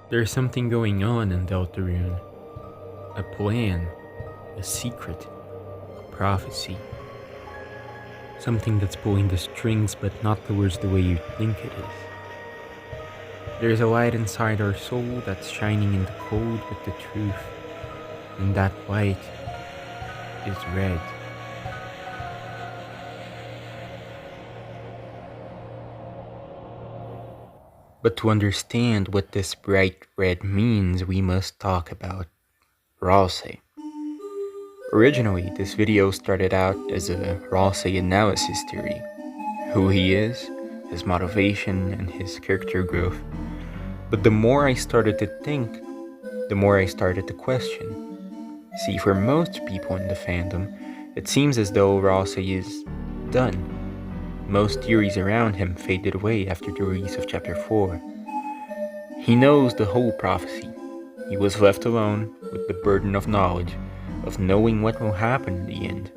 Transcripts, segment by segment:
There's something going on in Deltarune. A plan, a secret, a prophecy. Something that's pulling the strings but not towards the way you think it is. There's a light inside our soul that's shining in the cold with the truth. And that light is red. But to understand what this bright red means, we must talk about Ralsei. Originally, this video started out as a Ralsei analysis theory. Who he is, his motivation, and his character growth. But the more I started to think, the more I started to question. See, for most people in the fandom, it seems as though Ralsei is done. Most theories around him faded away after the release of Chapter 4. He knows the whole prophecy. He was left alone with the burden of knowledge, of knowing what will happen in the end,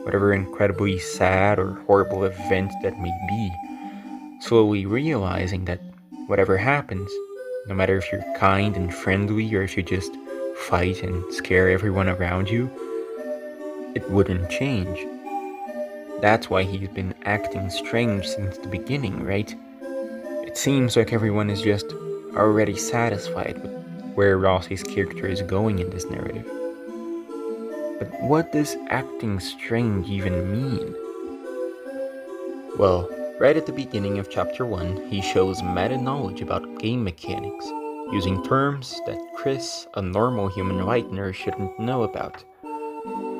whatever incredibly sad or horrible event that may be, slowly realizing that whatever happens, no matter if you're kind and friendly or if you just fight and scare everyone around you, it wouldn't change. That's why he's been acting strange since the beginning, right? It seems like everyone is just already satisfied with where Ralsei's character is going in this narrative. But what does acting strange even mean? Well, right at the beginning of Chapter 1, he shows meta-knowledge about game mechanics, using terms that Chris, a normal human lightener, shouldn't know about.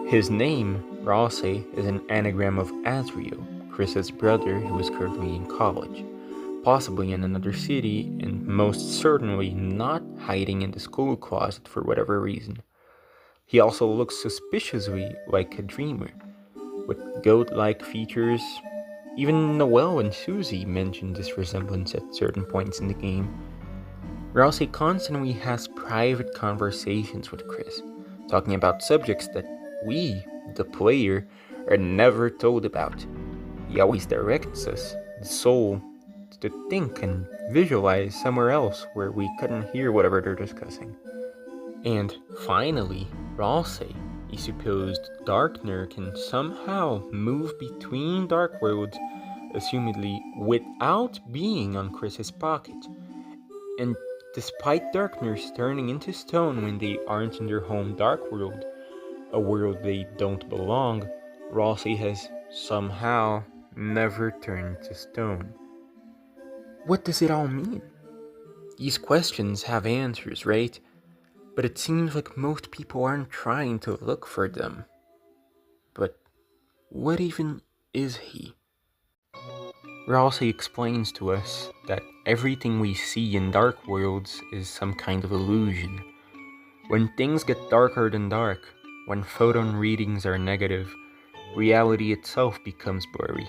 His name, Ralsei, is an anagram of Azriel, Chris's brother who is currently in college, possibly in another city, and most certainly not hiding in the school closet for whatever reason. He also looks suspiciously like a dreamer, with goat-like features. Even Noelle and Susie mention this resemblance at certain points in the game. Ralsei constantly has private conversations with Chris, talking about subjects that we, the player, are never told about. He always directs us, the soul, to think and visualize somewhere else where we couldn't hear whatever they're discussing. And finally, Ralsei, a supposed Darkner, can somehow move between dark worlds, assumedly without being on Chris's pocket. And despite Darkners turning into stone when they aren't in their home dark world, a world they don't belong, Ralsei has somehow never turned to stone. What does it all mean? These questions have answers, right? But it seems like most people aren't trying to look for them. But what even is he? Ralsei explains to us that everything we see in dark worlds is some kind of illusion. When things get darker than dark, when photon readings are negative, reality itself becomes blurry.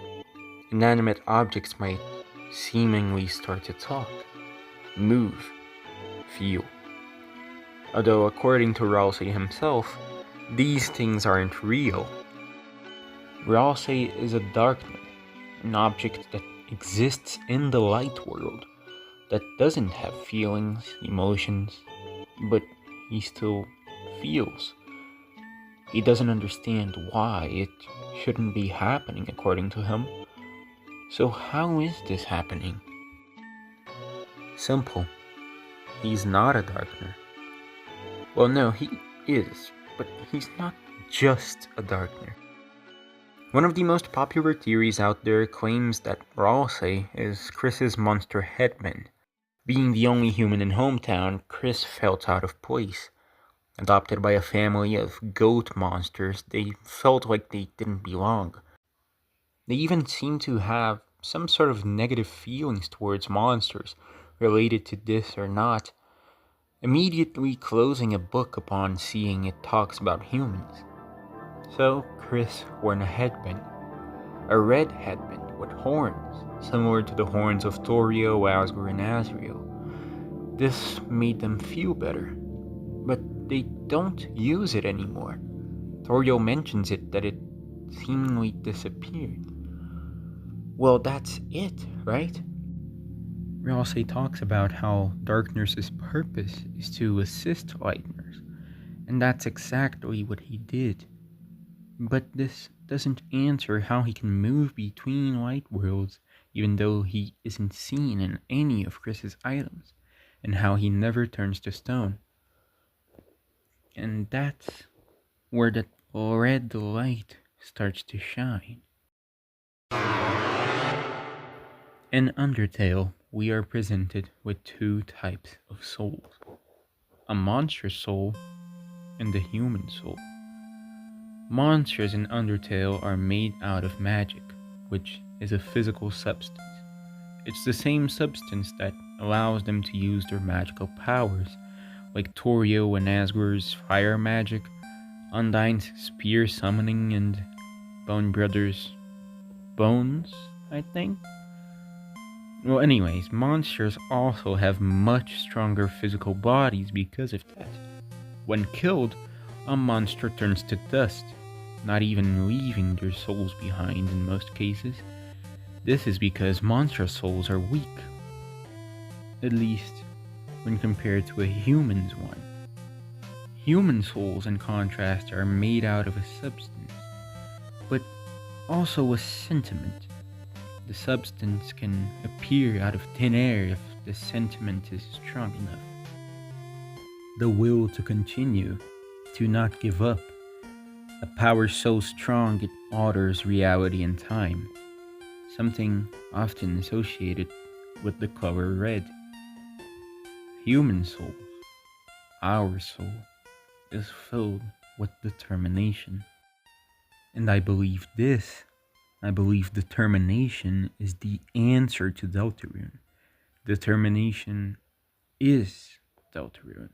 Inanimate objects might seemingly start to talk, move, feel. Although according to Ralsei himself, these things aren't real. Ralsei is a darkner, an object that exists in the light world, that doesn't have feelings, emotions, but he still feels. He doesn't understand why it shouldn't be happening according to him. So how is this happening? Simple. He's not a Darkner. Well, no, he is, but he's not just a Darkner. One of the most popular theories out there claims that Ralsei is Chris's monster headman. Being the only human in hometown, Chris felt out of place. Adopted by a family of goat monsters, they felt like they didn't belong. They even seemed to have some sort of negative feelings towards monsters, related to this or not, immediately closing a book upon seeing it talks about humans. So Chris wore a headband, a red headband with horns, similar to the horns of Torio, Asgore, and Azriel. This made them feel better, but they don't use it anymore. Torio mentions that it seemingly disappeared. Well, that's it, right? Ralsei talks about how Darkness's purpose is to assist Lightners, and that's exactly what he did. But this doesn't answer how he can move between light worlds even though he isn't seen in any of Chris's items, and how he never turns to stone. And that's where that red light starts to shine. In Undertale, we are presented with two types of souls: a monster soul and the human soul. Monsters in Undertale are made out of magic, which is a physical substance. It's the same substance that allows them to use their magical powers, like Torio and Asgore's fire magic, Undyne's spear summoning, and Bone Brothers' bones, I think? Well, anyways, monsters also have much stronger physical bodies because of that. When killed, a monster turns to dust, not even leaving their souls behind in most cases. This is because monster souls are weak, at least when compared to a human's one. Human souls, in contrast, are made out of a substance, but also a sentiment. The substance can appear out of thin air if the sentiment is strong enough. The will to continue, to not give up, a power so strong it alters reality and time, something often associated with the color red. Human souls, our soul, is filled with determination. And I believe determination is the answer to Deltarune. Determination is Deltarune.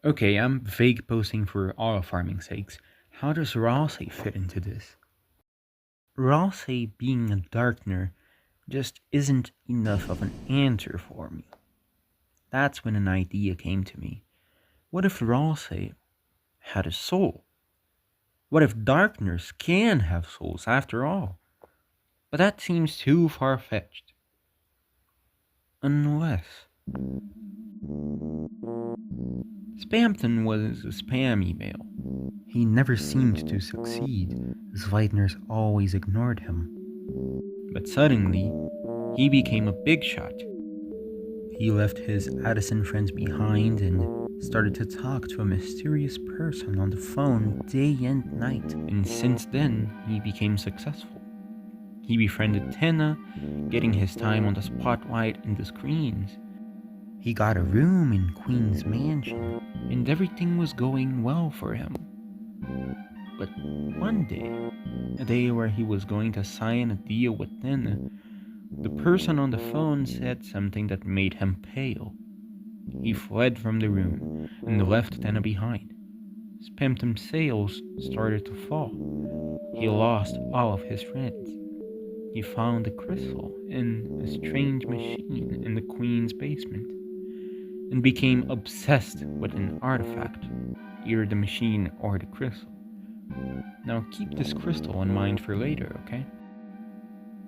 Okay, I'm vague posting for oil farming sakes. How does Ralsei fit into this? Ralsei being a Darkner just isn't enough of an answer for me. That's when an idea came to me. What if Ralsei had a soul? What if Darkners can have souls after all? But that seems too far-fetched. Unless Spamton was a spam email. He never seemed to succeed, as Leitners always ignored him. But suddenly, he became a big shot. He left his Addison friends behind and started to talk to a mysterious person on the phone day and night. And since then, he became successful. He befriended Tenna, getting his time on the spotlight and the screens. He got a room in Queen's mansion, and everything was going well for him. But one day, a day where he was going to sign a deal with Tenna, the person on the phone said something that made him pale. He fled from the room and left Tenna behind. Spamton's sales started to fall. He lost all of his friends. He found a crystal in a strange machine in the Queen's basement and became obsessed with an artifact, either the machine or the crystal. Now keep this crystal in mind for later, okay?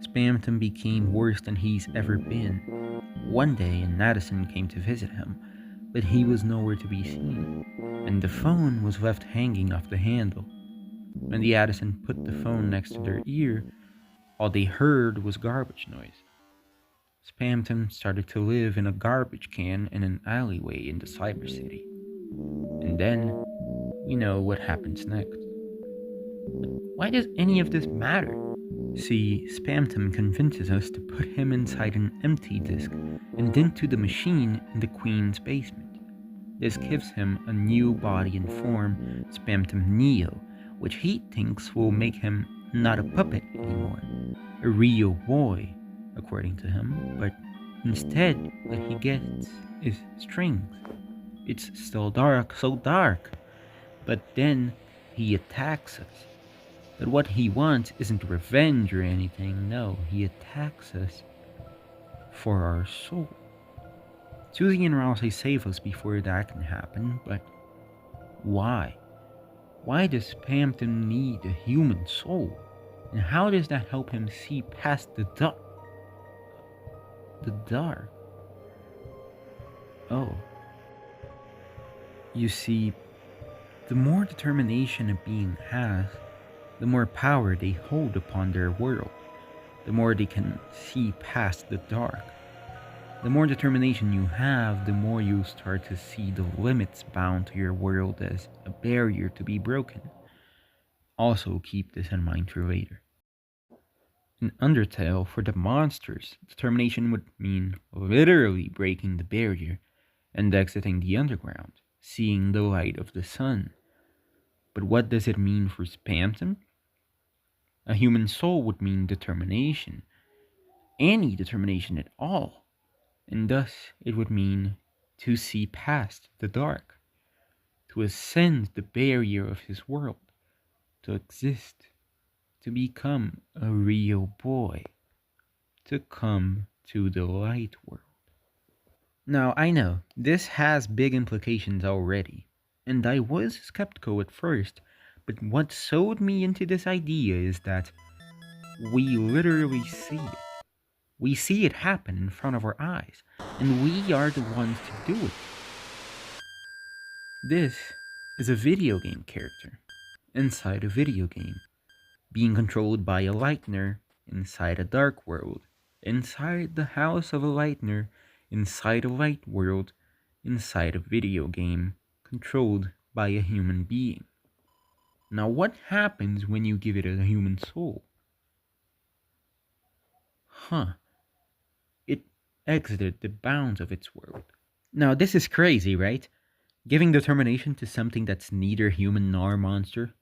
Spamton became worse than he's ever been. One day, an Addison came to visit him, but he was nowhere to be seen, and the phone was left hanging off the handle. When the Addison put the phone next to their ear, all they heard was garbage noise. Spamton started to live in a garbage can in an alleyway in the Cyber City. And then, we know what happens next. But why does any of this matter? See, Spamton convinces us to put him inside an empty disk and into the machine in the Queen's basement. This gives him a new body and form, Spamton Neo, which he thinks will make him not a puppet anymore, a real boy, according to him, but instead what he gets is strings. It's still dark, so dark, but then he attacks us. But what he wants isn't revenge or anything, no, he attacks us for our soul. Susie and Ralsei save us before that can happen, but why? Why does Spamton need a human soul? And how does that help him see past the dark? the dark. Oh, you see, the more determination a being has, the more power they hold upon their world, the more they can see past the dark. The more determination you have, the more you start to see the limits bound to your world as a barrier to be broken. Also, keep this in mind for later. In Undertale, for the monsters, determination would mean literally breaking the barrier and exiting the underground, seeing the light of the sun. But what does it mean for Spamton? A human soul would mean determination, any determination at all, and thus it would mean to see past the dark, to ascend the barrier of his world, to exist, to become a real boy, to come to the light world. Now, I know, this has big implications already, and I was skeptical at first, but what sold me into this idea is that we literally see it. We see it happen in front of our eyes, and we are the ones to do it. This is a video game character inside a video game, being controlled by a lightner inside a dark world, inside the house of a lightner, inside a light world, inside a video game, controlled by a human being. Now, what happens when you give it a human soul? It exited the bounds of its world. Now, this is crazy, right? Giving determination to something that's neither human nor monster?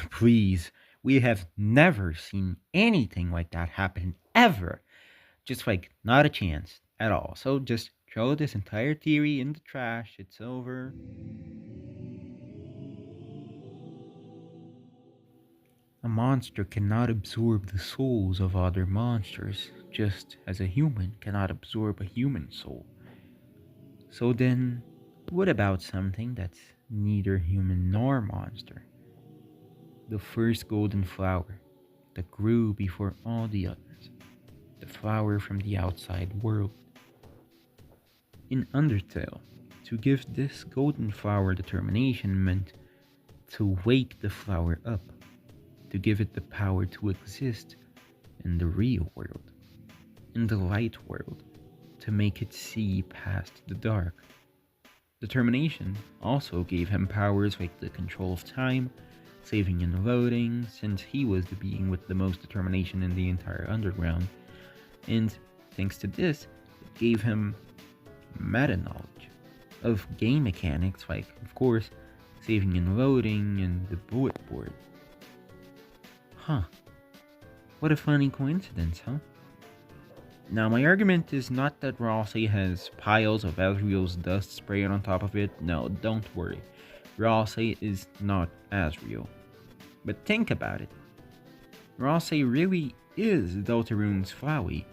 Please, we have never seen anything like that happen ever. Just like, not a chance at all. So just throw this entire theory in the trash. It's over. A monster cannot absorb the souls of other monsters, just as a human cannot absorb a human soul. So then, what about something that's neither human nor monster? The first golden flower that grew before all the others, the flower from the outside world. In Undertale, to give this golden flower determination meant to wake the flower up, to give it the power to exist in the real world, in the light world, to make it see past the dark. Determination also gave him powers like the control of time, saving and loading, since he was the being with the most determination in the entire underground, and thanks to this, it gave him meta-knowledge of game mechanics like, of course, saving and loading and the bullet board. What a funny coincidence, huh? Now, my argument is not that Ralsei has piles of Asriel's dust sprayed on top of it. No, don't worry. Ralsei is not Asriel. But think about it. Ralsei really is Deltarune's Flowey.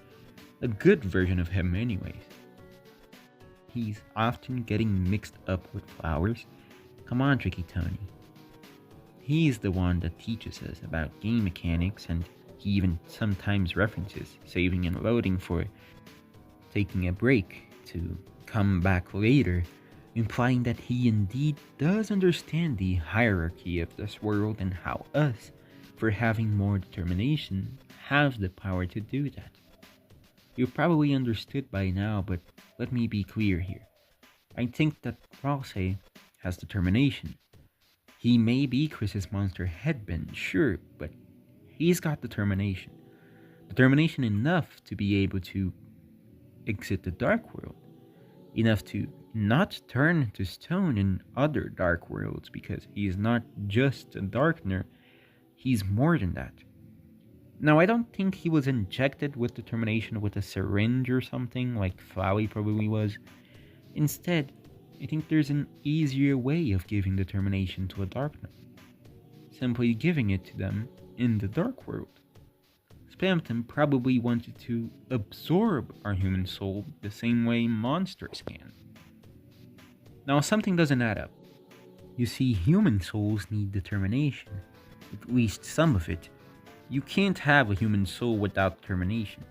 A good version of him anyways. He's often getting mixed up with flowers. Come on, Tricky Tony. He's the one that teaches us about game mechanics, and he even sometimes references saving and loading for taking a break to come back later, implying that he indeed does understand the hierarchy of this world and how us, for having more determination, have the power to do that. You've probably understood by now, but let me be clear here. I think that Ralsei has determination. He may be Chris's monster headband, sure, but he's got determination. Determination enough to be able to exit the dark world. Enough to not turn to stone in other dark worlds, because he's not just a darkener, he's more than that. Now, I don't think he was injected with determination with a syringe or something, like Flowey probably was. Instead, I think there's an easier way of giving determination to a darkner. Simply giving it to them in the dark world. Spamton probably wanted to absorb our human soul the same way monsters can. Now, something doesn't add up. You see, human souls need determination, at least some of it. You can't have a human soul without determination.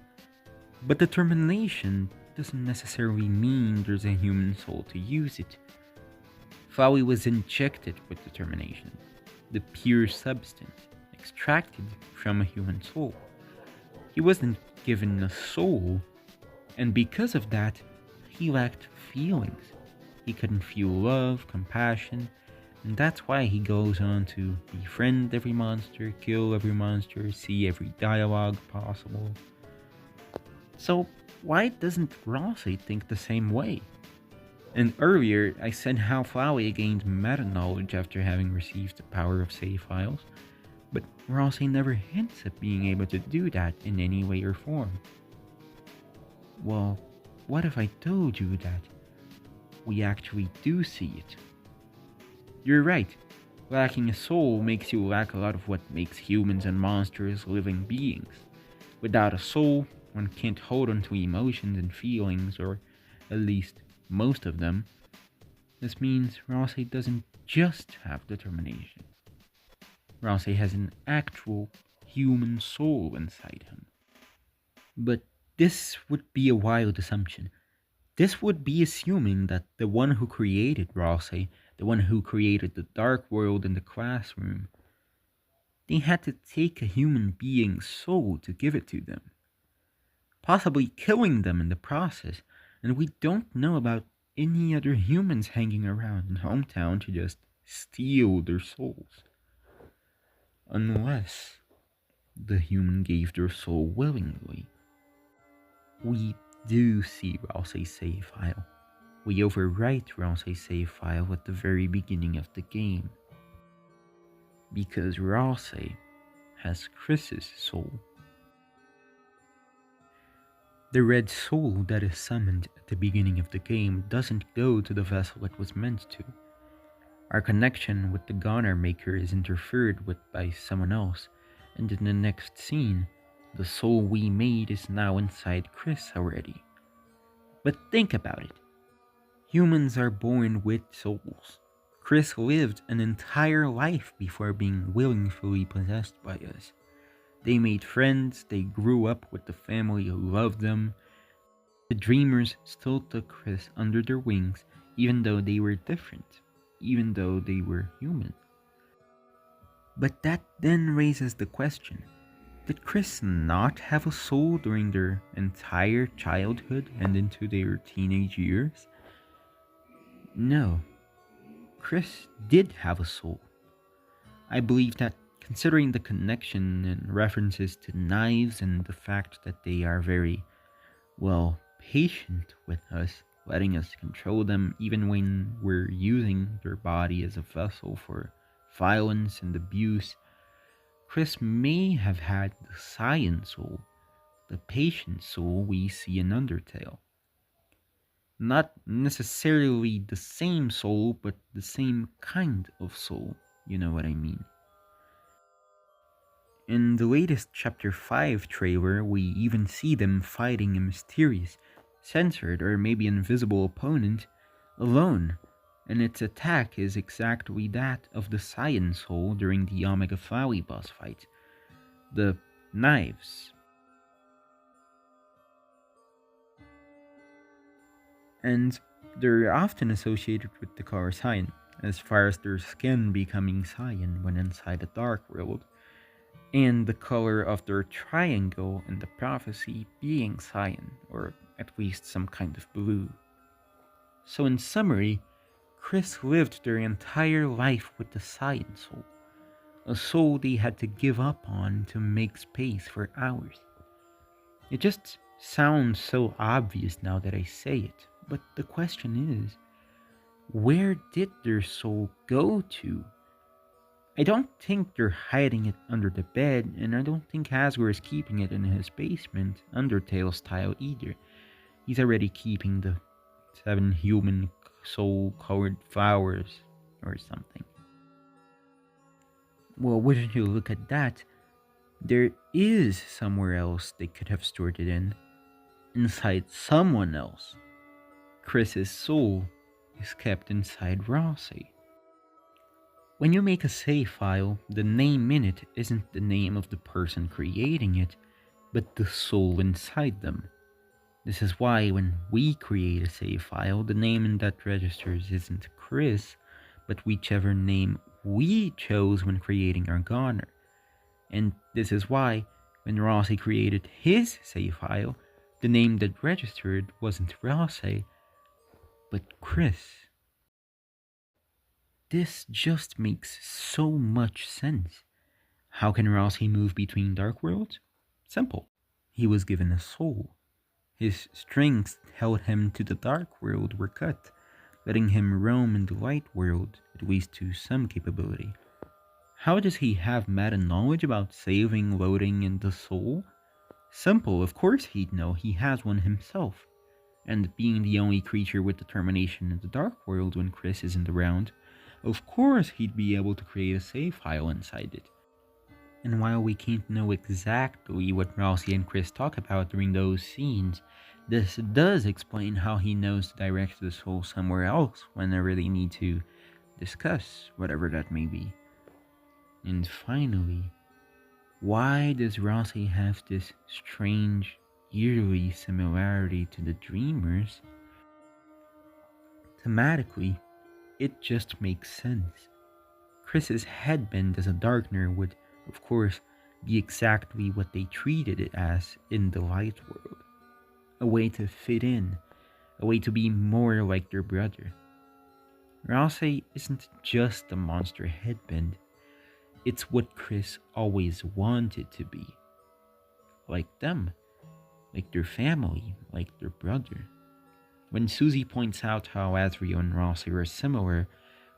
But determination doesn't necessarily mean there's a human soul to use it. Flowey was injected with determination, the pure substance extracted from a human soul. He wasn't given a soul, and because of that, he lacked feelings. He couldn't feel love, compassion, and that's why he goes on to befriend every monster, kill every monster, see every dialogue possible. So, why doesn't Rossi think the same way? And earlier, I said how Flowey gained meta-knowledge after having received the power of save files, but Rossi never hints at being able to do that in any way or form. Well, what if I told you that we actually do see it? You're right, lacking a soul makes you lack a lot of what makes humans and monsters living beings. Without a soul, one can't hold on to emotions and feelings, or at least most of them. This means Rossi doesn't just have determination. Rossi has an actual human soul inside him. But this would be a wild assumption. This would be assuming that the one who created Rossi, the one who created the dark world in the classroom, they had to take a human being's soul to give it to them, possibly killing them in the process, and we don't know about any other humans hanging around in hometown to just steal their souls. Unless the human gave their soul willingly. We do see Rousey's save file. We overwrite Rousey's save file at the very beginning of the game. Because Rousey has Chris's soul. The red soul that is summoned at the beginning of the game doesn't go to the vessel it was meant to. Our connection with the Goner Maker is interfered with by someone else, and in the next scene, the soul we made is now inside Chris already. But think about it. Humans are born with souls. Chris lived an entire life before being willingly possessed by us. They made friends, they grew up with the family who loved them. The Dreamers still took Chris under their wings, even though they were different, even though they were human. But that then raises the question, did Chris not have a soul during their entire childhood and into their teenage years? No, Chris did have a soul. I believe that considering the connection and references to knives and the fact that they are very, well, patient with us, letting us control them even when we're using their body as a vessel for violence and abuse, Chris may have had the Saiyan soul, the patient soul we see in Undertale. Not necessarily the same soul, but the same kind of soul, you know what I mean. In the latest Chapter 5 trailer, we even see them fighting a mysterious, censored or maybe invisible opponent alone, and its attack is exactly that of the Saiyan soul during the Omega Flowey boss fight. The knives. And they're often associated with the color Saiyan, as far as their skin becoming Saiyan when inside the Dark World, and the color of their triangle in the prophecy being Saiyan, or at least some kind of blue. So in summary, Chris lived their entire life with the Saiyan soul, a soul they had to give up on to make space for ours. It just sounds so obvious now that I say it, but the question is, where did their soul go to? I don't think they're hiding it under the bed, and I don't think Hasgur is keeping it in his basement, Undertale style either. He's already keeping the 7 human soul-colored flowers or something. Well, wouldn't you look at that? There is somewhere else they could have stored it in. Inside someone else. Chris's soul is kept inside Rossi. When you make a save file, the name in it isn't the name of the person creating it, but the soul inside them. This is why when we create a save file, the name that registers isn't Chris, but whichever name we chose when creating our goner. And this is why when Rossi created his save file, the name that registered wasn't Rossi, but Chris. This just makes so much sense. How can Rossi move between dark worlds? Simple. He was given a soul. His strings held him to the dark world were cut, letting him roam in the light world, at least to some capability. How does he have meta knowledge about saving, loading, and the soul? Simple, of course he'd know, he has one himself. And being the only creature with determination in the dark world when Chris isn't around, of course he'd be able to create a save file inside it. And while we can't know exactly what Rossi and Chris talk about during those scenes, this does explain how he knows to direct the soul somewhere else whenever they need to discuss whatever that may be. And finally, why does Rossi have this strange, eerie similarity to the Dreamers? Thematically, it just makes sense. Chris's headband as a Darkner would, of course, be exactly what they treated it as in the light world. A way to fit in, a way to be more like their brother. Rossi isn't just a monster headband, it's what Chris always wanted to be. Like them, like their family, like their brother. When Susie points out how Azrael and Rossi are similar,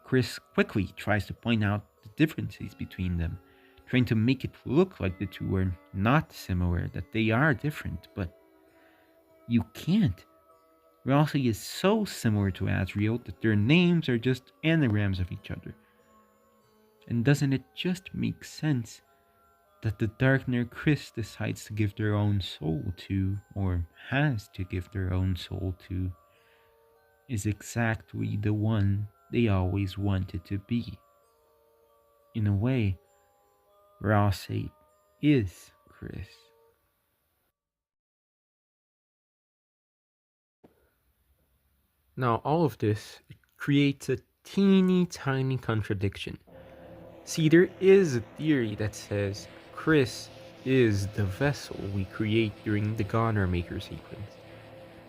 Chris quickly tries to point out the differences between them, trying to make it look like the two are not similar, that they are different, but you can't. Rossi is so similar to Azrael that their names are just anagrams of each other. And doesn't it just make sense that the Darkner Chris decides to give their own soul to, or has to give their own soul to, is exactly the one they always wanted to be? In a way, Rossi is Chris. Now, all of this creates a teeny tiny contradiction. See, there is a theory that says Chris is the vessel we create during the Goner Maker sequence.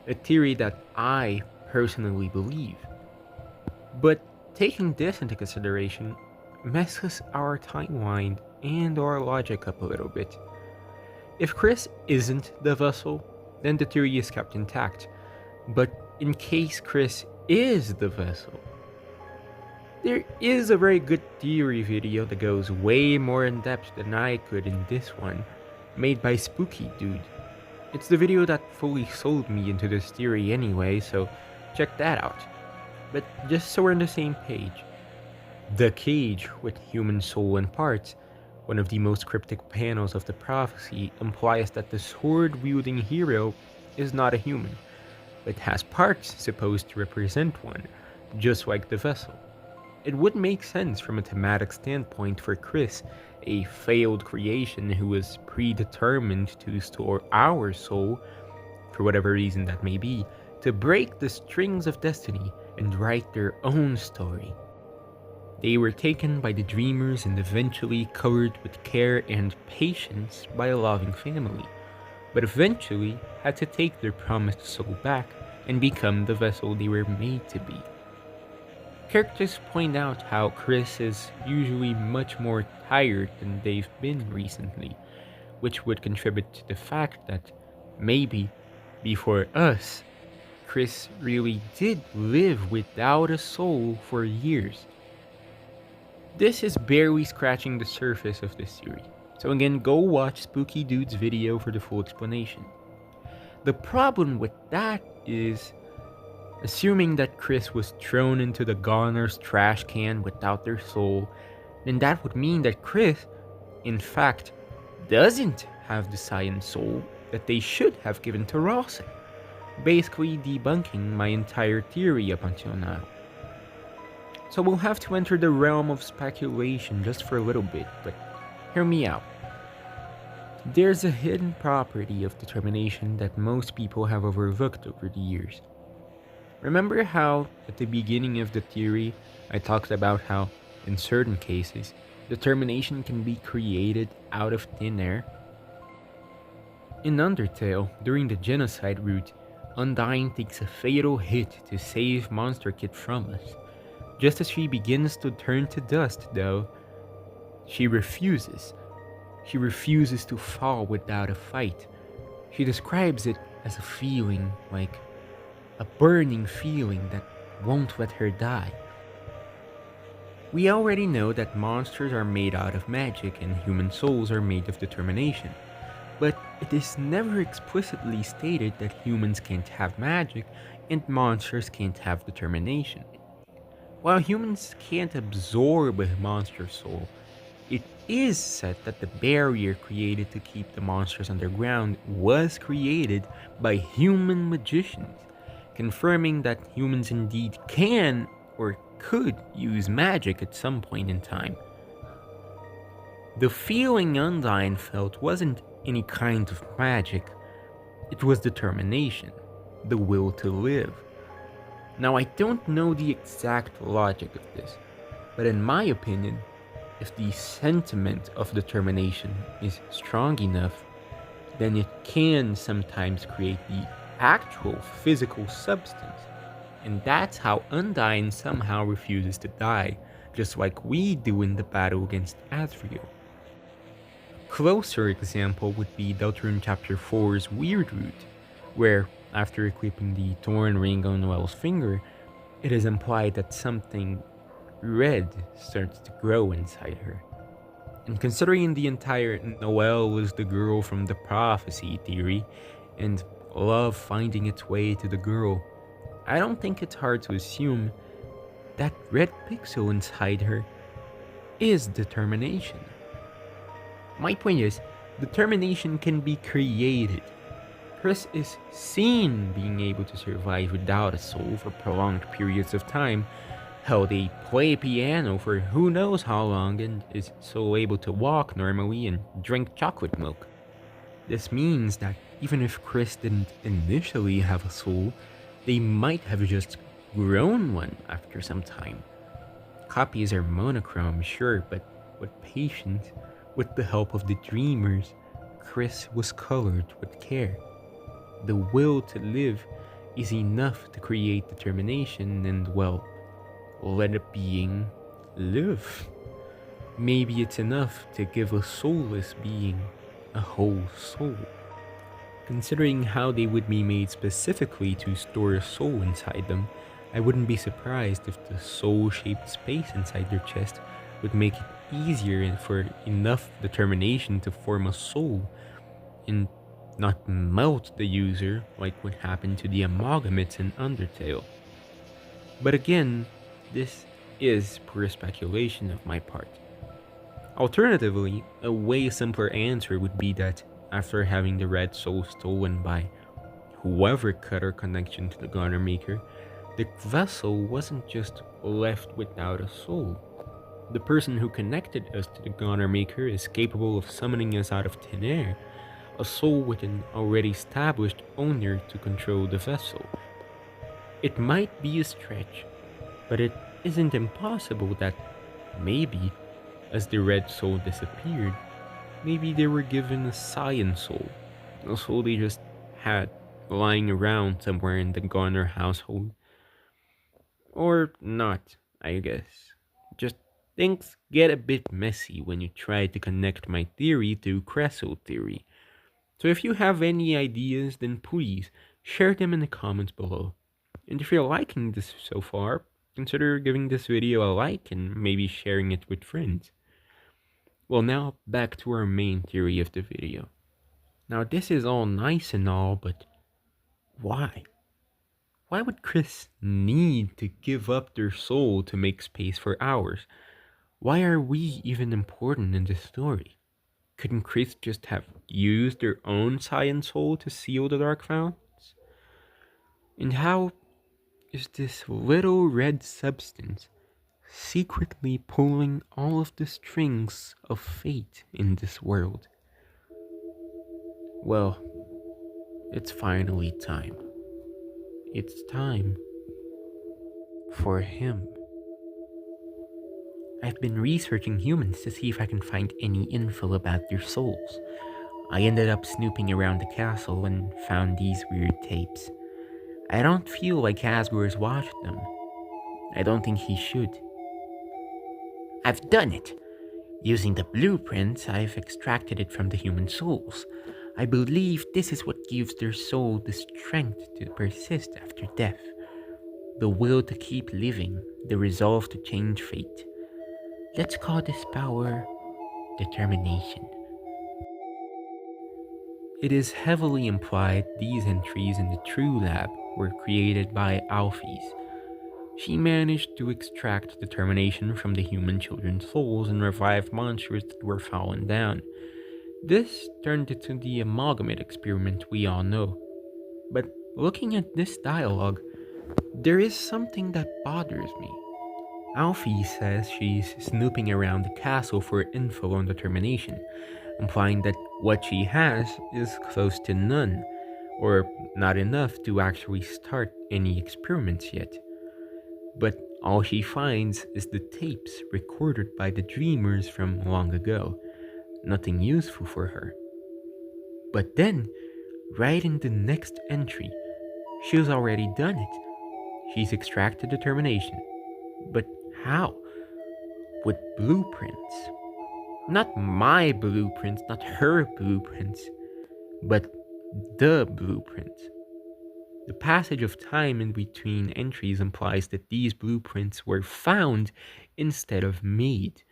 A theory that I personally believe. But taking this into consideration messes our timeline and our logic up a little bit. If Chris isn't the vessel, then the theory is kept intact. But in case Chris is the vessel, there is a very good theory video that goes way more in depth than I could in this one, made by Spooky Dude. It's the video that fully sold me into this theory anyway, so check that out. But just so we're on the same page, the cage with human soul and parts, one of the most cryptic panels of the prophecy, implies that the sword-wielding hero is not a human, but has parts supposed to represent one, just like the vessel. It would make sense from a thematic standpoint for Chris, a failed creation who was predetermined to store our soul, for whatever reason that may be, to break the strings of destiny and write their own story. They were taken by the Dreamers and eventually covered with care and patience by a loving family, but eventually had to take their promised soul back and become the vessel they were made to be. Characters point out how Chris is usually much more tired than they've been recently, which would contribute to the fact that maybe, before us, Chris really did live without a soul for years. This is barely scratching the surface of this theory, so again, go watch Spooky Dude's video for the full explanation. The problem with that is, assuming that Chris was thrown into the Goner's trash can without their soul, then that would mean that Chris, in fact, doesn't have the Saiyan soul that they should have given to Rossi, basically debunking my entire theory up until now. So we'll have to enter the realm of speculation just for a little bit, but hear me out. There's a hidden property of determination that most people have overlooked over the years. Remember how, at the beginning of the theory, I talked about how, in certain cases, determination can be created out of thin air? In Undertale, during the genocide route, Undyne takes a fatal hit to save Monster Kid from us. Just as she begins to turn to dust, though, she refuses. She refuses to fall without a fight. She describes it as a feeling, like a burning feeling that won't let her die. We already know that monsters are made out of magic and human souls are made of determination, but it is never explicitly stated that humans can't have magic and monsters can't have determination. While humans can't absorb a monster's soul, it is said that the barrier created to keep the monsters underground was created by human magicians, confirming that humans indeed can or could use magic at some point in time. The feeling Undyne felt wasn't any kind of magic, it was determination, the will to live. Now, I don't know the exact logic of this, but in my opinion, if the sentiment of determination is strong enough, then it can sometimes create the actual physical substance. And that's how Undyne somehow refuses to die, just like we do in the battle against Asriel. A closer example would be Deltarune Chapter 4's Weird Route, where, after equipping the Torn Ring on Noelle's finger, it is implied that something red starts to grow inside her. And considering the entire Noelle was the girl from the prophecy theory, and love finding its way to the girl, I don't think it's hard to assume that red pixel inside her is determination. My point is, determination can be created. Chris is seen being able to survive without a soul for prolonged periods of time. Hell, they play piano for who knows how long and is so able to walk normally and drink chocolate milk. This means that even if Chris didn't initially have a soul, they might have just grown one after some time. Copies are monochrome, sure, but with patience, with the help of the dreamers, Chris was colored with care. The will to live is enough to create determination and, well, let a being live. Maybe it's enough to give a soulless being a whole soul. Considering how they would be made specifically to store a soul inside them, I wouldn't be surprised if the soul-shaped space inside their chest would make it easier for enough determination to form a soul and not melt the user like what happened to the amalgamates in Undertale. But again, this is pure speculation of my part. Alternatively, a way simpler answer would be that after having the red soul stolen by whoever cut our connection to the Gunner Maker, the vessel wasn't just left without a soul. The person who connected us to the Gunner Maker is capable of summoning us out of thin air, a soul with an already established owner to control the vessel. It might be a stretch, but it isn't impossible that maybe, as the red soul disappeared, maybe they were given a Saiyan soul, a soul they just had lying around somewhere in the Gunner household. Or not, I guess. Just things get a bit messy when you try to connect my theory to Creso theory. So if you have any ideas, then please share them in the comments below. And if you're liking this so far, consider giving this video a like and maybe sharing it with friends. Well, now back to our main theory of the video. Now this is all nice and all, but why? Why would Chris need to give up their soul to make space for ours? Why are we even important in this story? Couldn't Chris just have used their own Saiyan soul to seal the Dark Fountains? And how is this little red substance secretly pulling all of the strings of fate in this world? Well, it's finally time. It's time for him. I've been researching humans to see if I can find any info about their souls. I ended up snooping around the castle and found these weird tapes. I don't feel like Asgore's watched them. I don't think he should. I've done it! Using the blueprints, I've extracted it from the human souls. I believe this is what gives their soul the strength to persist after death. The will to keep living, the resolve to change fate. Let's call this power determination. It is heavily implied these entries in the True Lab were created by Alphys. She managed to extract determination from the human children's souls and revive monsters that were fallen down. This turned into the amalgamate experiment we all know. But looking at this dialogue, there is something that bothers me. Alfie says she's snooping around the castle for info on determination, implying that what she has is close to none, or not enough to actually start any experiments yet. But all she finds is the tapes recorded by the dreamers from long ago. Nothing useful for her. But then, right in the next entry, she's already done it. She's extracted determination. But how? With blueprints. Not my blueprints, not her blueprints, but the blueprints. The passage of time in between entries implies that these blueprints were found instead of made.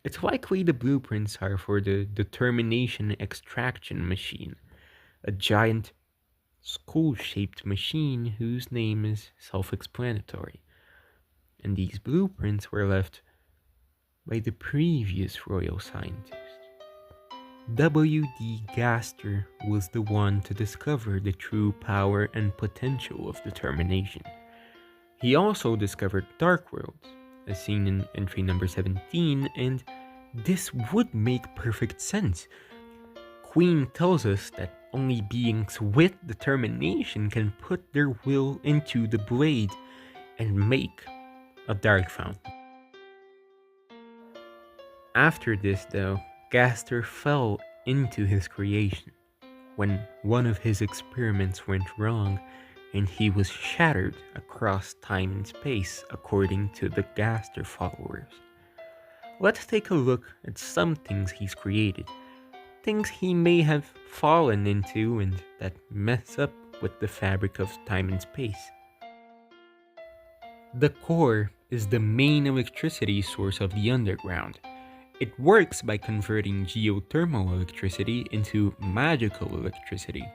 It's likely the blueprints are for the determination extraction machine, a giant skull-shaped machine whose name is self-explanatory. And these blueprints were left by the previous royal scientist. W.D. Gaster was the one to discover the true power and potential of determination. He also discovered dark worlds, as seen in entry number 17, and this would make perfect sense. Queen tells us that only beings with determination can put their will into the blade and make a dark fountain. After this, though, Gaster fell into his creation when one of his experiments went wrong and he was shattered across time and space, according to the Gaster followers. Let's take a look at some things he's created, things he may have fallen into and that mess up with the fabric of time and space. The core is the main electricity source of the underground. It works by converting geothermal electricity into magical electricity.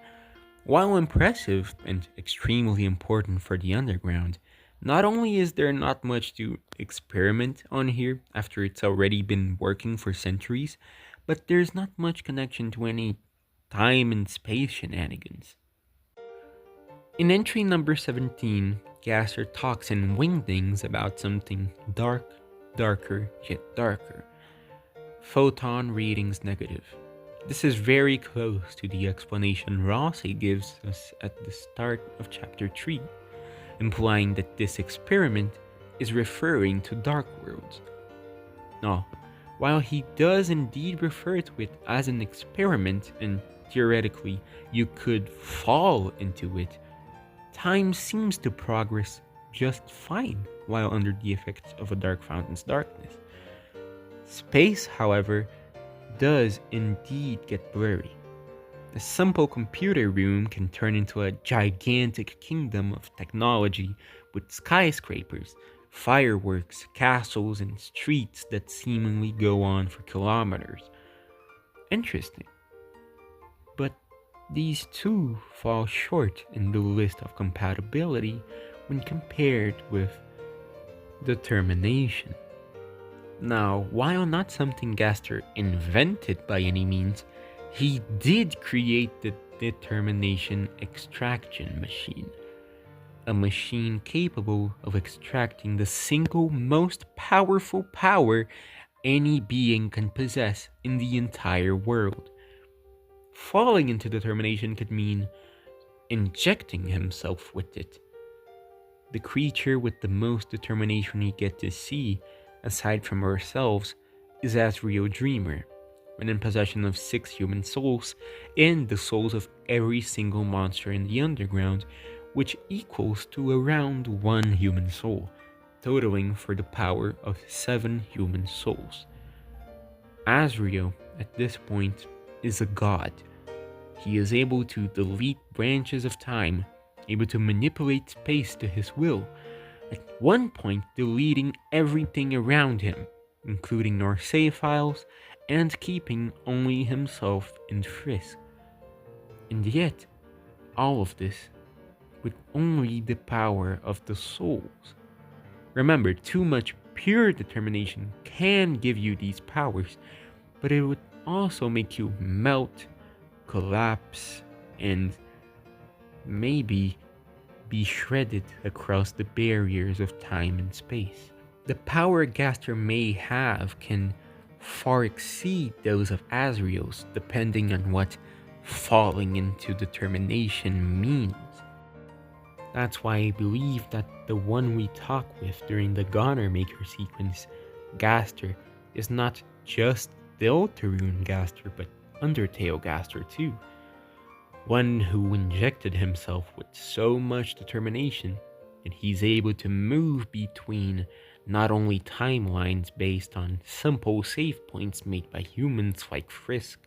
While impressive and extremely important for the underground, not only is there not much to experiment on here after it's already been working for centuries, but there's not much connection to any time and space shenanigans. In entry number 17, Gaster talks in Wingdings about something dark, darker, yet darker. Photon readings negative. This is very close to the explanation Rossi gives us at the start of chapter 3, implying that this experiment is referring to dark worlds. Now, while he does indeed refer to it as an experiment and theoretically you could fall into it, time seems to progress just fine while under the effects of a dark fountain's darkness. Space, however, does indeed get blurry. A simple computer room can turn into a gigantic kingdom of technology with skyscrapers, fireworks, castles, and streets that seemingly go on for kilometers. Interesting. But these two fall short in the list of compatibility when compared with determination. Now, while not something Gaster invented by any means, he did create the determination extraction machine. A machine capable of extracting the single most powerful power any being can possess in the entire world. falling into determination could mean injecting himself with it. The creature with the most determination we get to see, aside from ourselves, is Azrael Dreamer, when in possession of 6 human souls and the souls of every single monster in the underground, which equals to around 1 human soul, totaling for the power of 7 human souls. Azrael, at this point, is a god. He is able to delete branches of time, able to manipulate space to his will, at one point deleting everything around him, including North save files, and keeping only himself in Frisk. And yet, all of this with only the power of the souls. Remember, too much pure determination can give you these powers, but it would also make you melt, collapse, and maybe be shredded across the barriers of time and space. The power Gaster may have can far exceed those of Azrael's, depending on what falling into determination means. That's why I believe that the one we talk with during the Goner Maker sequence, Gaster, is not just Deltarune Gaster, but Undertale Gaster too. One who injected himself with so much determination that he's able to move between not only timelines based on simple save points made by humans like Frisk,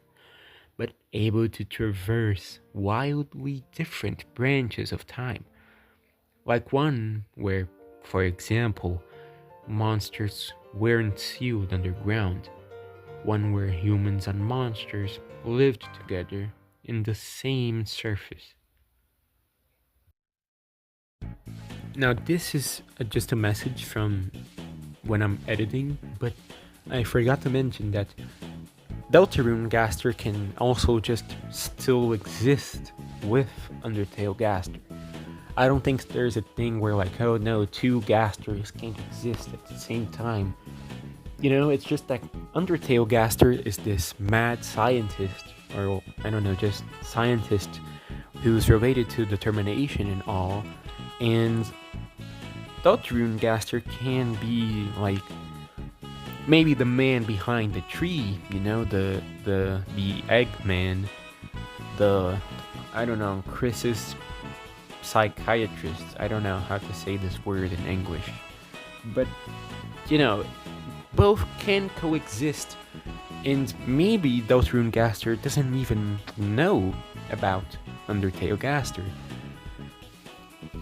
but able to traverse wildly different branches of time. Like one where, for example, monsters weren't sealed underground. One where humans and monsters lived together in the same surface. Now this is just a message from when I'm editing, but I forgot to mention that Deltarune Gaster can also just still exist with Undertale Gaster. I don't think there's a thing where like, oh no, 2 Gasters can't exist at the same time. You know, it's just that Undertale Gaster is this mad scientist, or I don't know, just scientist who's related to determination and all, and Deltarune Gaster can be like maybe the man behind the tree, you know, the Eggman, I don't know, Chris's psychiatrist. I don't know how to say this word in English, but you know, both can coexist, and maybe Deltarune Gaster doesn't even know about Undertale Gaster.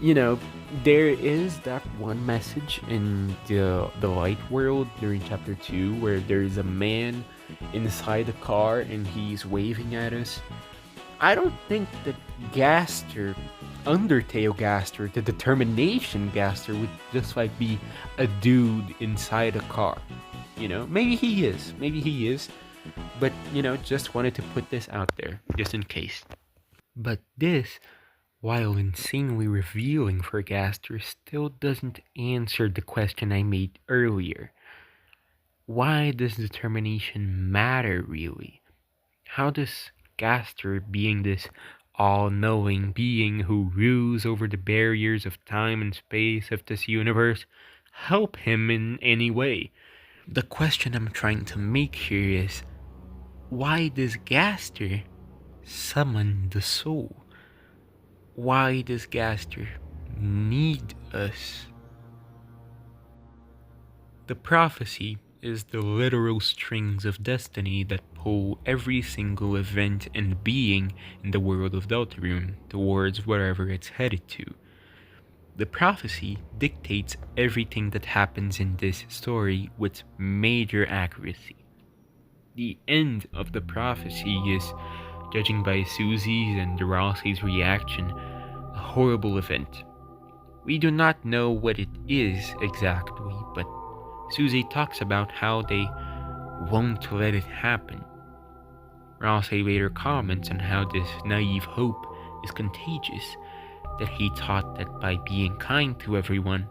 You know, there is that one message in the Light World during chapter 2 where there is a man inside the car and he's waving at us. I don't think that Gaster, Undertale Gaster, the Determination Gaster would just like be a dude inside a car. You know, maybe he is, but you know, just wanted to put this out there just in case. But this, while insanely revealing for Gaster, still doesn't answer the question I made earlier. Why does determination matter really? How does Gaster, being this all-knowing being who rules over the barriers of time and space of this universe, help him in any way? The question I'm trying to make here is, why does Gaster summon the soul? Why does Gaster need us? The prophecy is the literal strings of destiny that pull every single event and being in the world of Deltarune towards wherever it's headed to. The prophecy dictates everything that happens in this story with major accuracy. The end of the prophecy is, judging by Susie's and Rossi's reaction, a horrible event. We do not know what it is exactly, but Susie talks about how they won't let it happen. Rossi later comments on how this naive hope is contagious, that he thought that by being kind to everyone,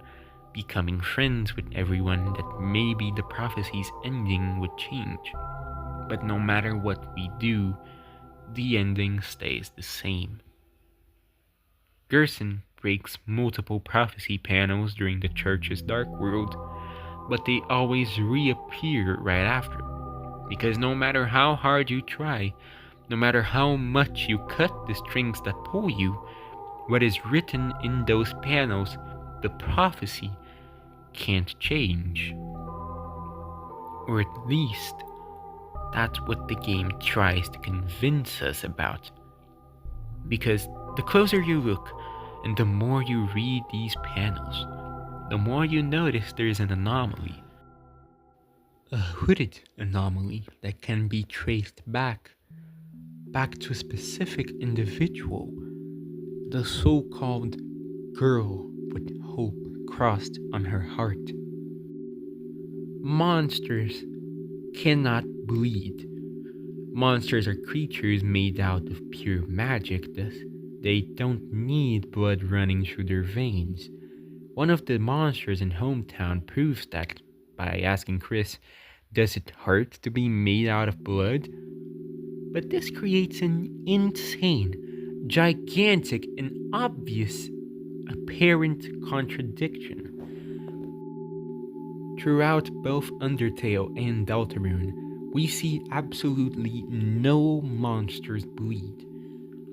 becoming friends with everyone, that maybe the prophecy's ending would change. But no matter what we do, the ending stays the same. Gerson breaks multiple prophecy panels during the church's Dark World, but they always reappear right after. Because no matter how hard you try, no matter how much you cut the strings that pull you, what is written in those panels, the prophecy, can't change. Or at least, that's what the game tries to convince us about. Because the closer you look, and the more you read these panels, the more you notice there is an anomaly. A hooded anomaly that can be traced back to a specific individual, the so-called girl with hope crossed on her heart. Monsters cannot bleed. Monsters are creatures made out of pure magic, thus they don't need blood running through their veins. One of the monsters in Hometown proves that by asking Chris, does it hurt to be made out of blood? But this creates an insane, gigantic, and obvious apparent contradiction. Throughout both Undertale and Deltarune, we see absolutely no monsters bleed.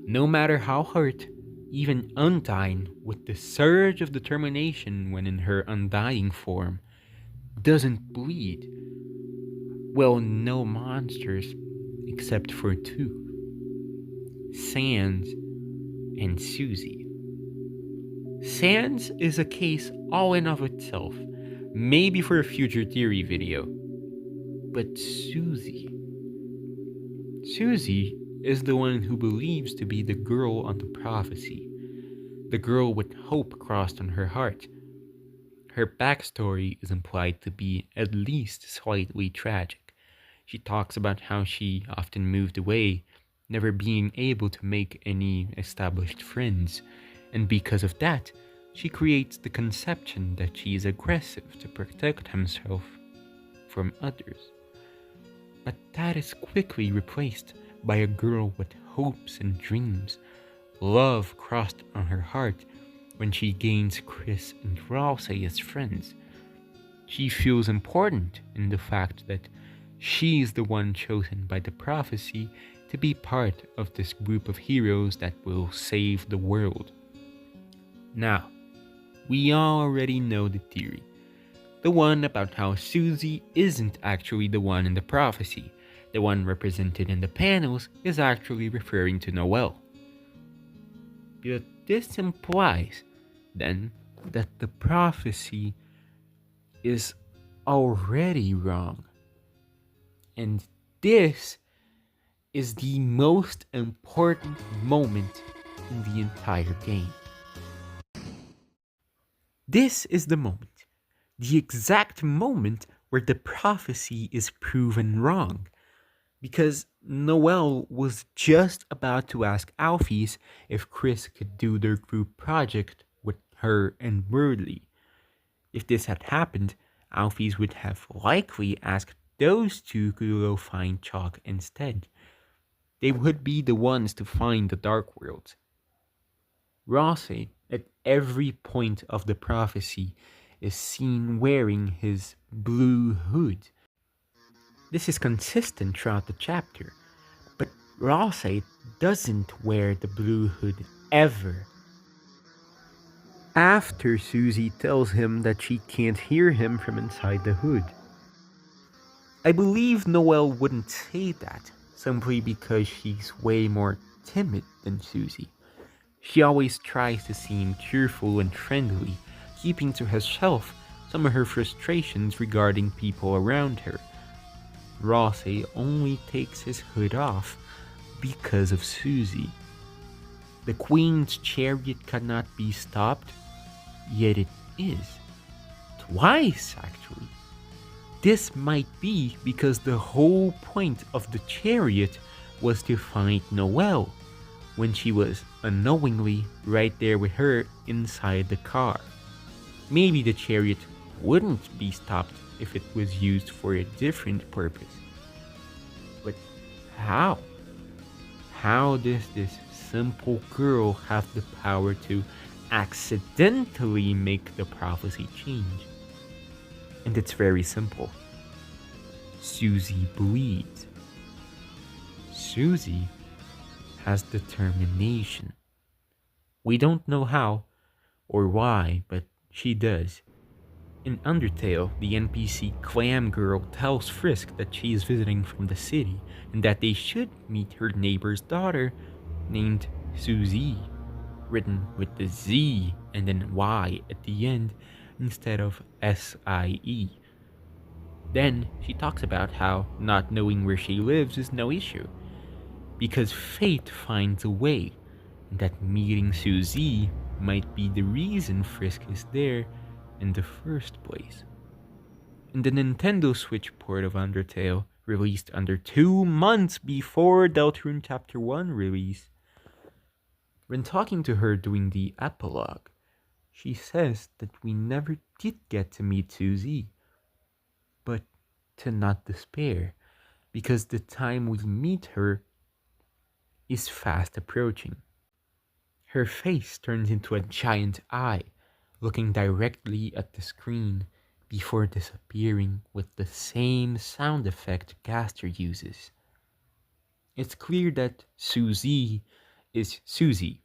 No matter how hurt, even Undyne, with the surge of determination when in her undying form, doesn't bleed. Well, no monsters except for two, Sans and Susie. Sans is a case all in of itself, maybe for a future theory video. But Susie is the one who believes to be the girl on the prophecy, the girl with hope crossed on her heart. Her backstory is implied to be at least slightly tragic. She talks about how she often moved away, never being able to make any established friends, and because of that, she creates the conception that she is aggressive to protect herself from others. But that is quickly replaced by a girl with hopes and dreams, love crossed on her heart when she gains Chris and Ralsei as friends. She feels important in the fact that she is the one chosen by the prophecy to be part of this group of heroes that will save the world. Now, we already know the theory. The one about how Susie isn't actually the one in the prophecy. The one represented in the panels is actually referring to Noelle. But this implies, then, that the prophecy is already wrong. And this is the most important moment in the entire game. This is the moment, the exact moment where the prophecy is proven wrong. Because Noelle was just about to ask Alphys if Chris could do their group project with her and Burley. If this had happened, Alphys would have likely asked those two to go find Chalk instead. They would be the ones to find the Dark World. Ralsei, at every point of the prophecy, is seen wearing his blue hood. This is consistent throughout the chapter, but Ralsei doesn't wear the blue hood ever. After Susie tells him that she can't hear him from inside the hood. I believe Noelle wouldn't say that, simply because she's way more timid than Susie. She always tries to seem cheerful and friendly, keeping to herself some of her frustrations regarding people around her. Ralsei only takes his hood off because of Susie. The Queen's chariot cannot be stopped, yet it is. Twice, actually. This might be because the whole point of the chariot was to find Noelle, when she was unknowingly right there with her inside the car. Maybe the chariot wouldn't be stopped if it was used for a different purpose. But how? How does this simple girl have the power to accidentally make the prophecy change? And it's very simple. Susie bleeds. Susie has determination. We don't know how or why, but she does. In Undertale, the NPC Clam Girl tells Frisk that she is visiting from the city and that they should meet her neighbor's daughter named Suzie, written with the Z and then Y at the end instead of SIE. Then she talks about how not knowing where she lives is no issue, because fate finds a way, and that meeting Suzie might be the reason Frisk is there in the first place. In the Nintendo Switch port of Undertale, released under 2 months before Deltarune Chapter 1 release, when talking to her during the epilogue, she says that we never did get to meet Suzie, but to not despair, because the time we meet her is fast approaching. Her face turns into a giant eye, looking directly at the screen before disappearing with the same sound effect Gaster uses. It's clear that Suzie is Susie,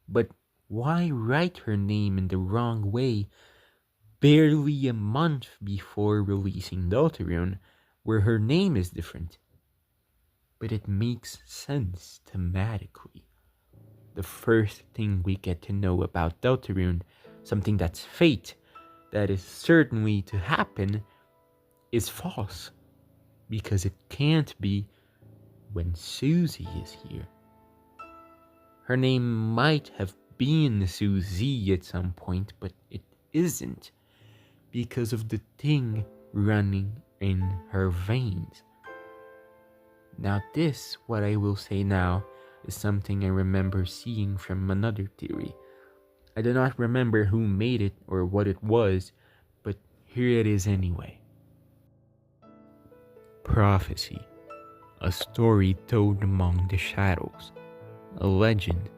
but why write her name in the wrong way barely a month before releasing Deltarune, where her name is different? But it makes sense thematically. The first thing we get to know about Deltarune, something that's fate, that is certainly to happen, is false, because it can't be when Susie is here. Her name might have been Suzie at some point, but it isn't, because of the thing running in her veins. Now this, what I will say now, is something I remember seeing from another theory. I do not remember who made it or what it was, but here it is anyway. Prophecy, a story told among the shadows, a legend,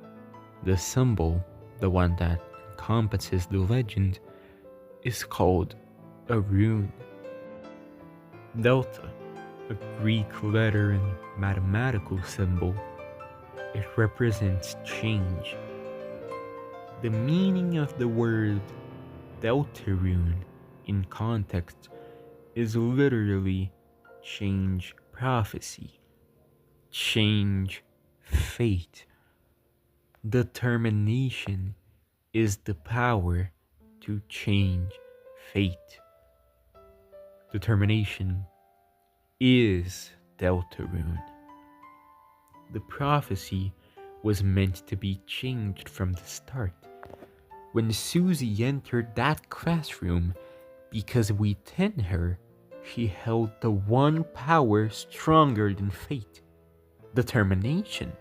the symbol, the one that encompasses the legend, is called a rune. Delta, a Greek letter and mathematical symbol, it represents change. The meaning of the word Deltarune in context is literally change prophecy, change fate. Determination is the power to change fate. Determination is Deltarune. The prophecy was meant to be changed from the start. When Susie entered that classroom, because within her, she held the one power stronger than fate, determination.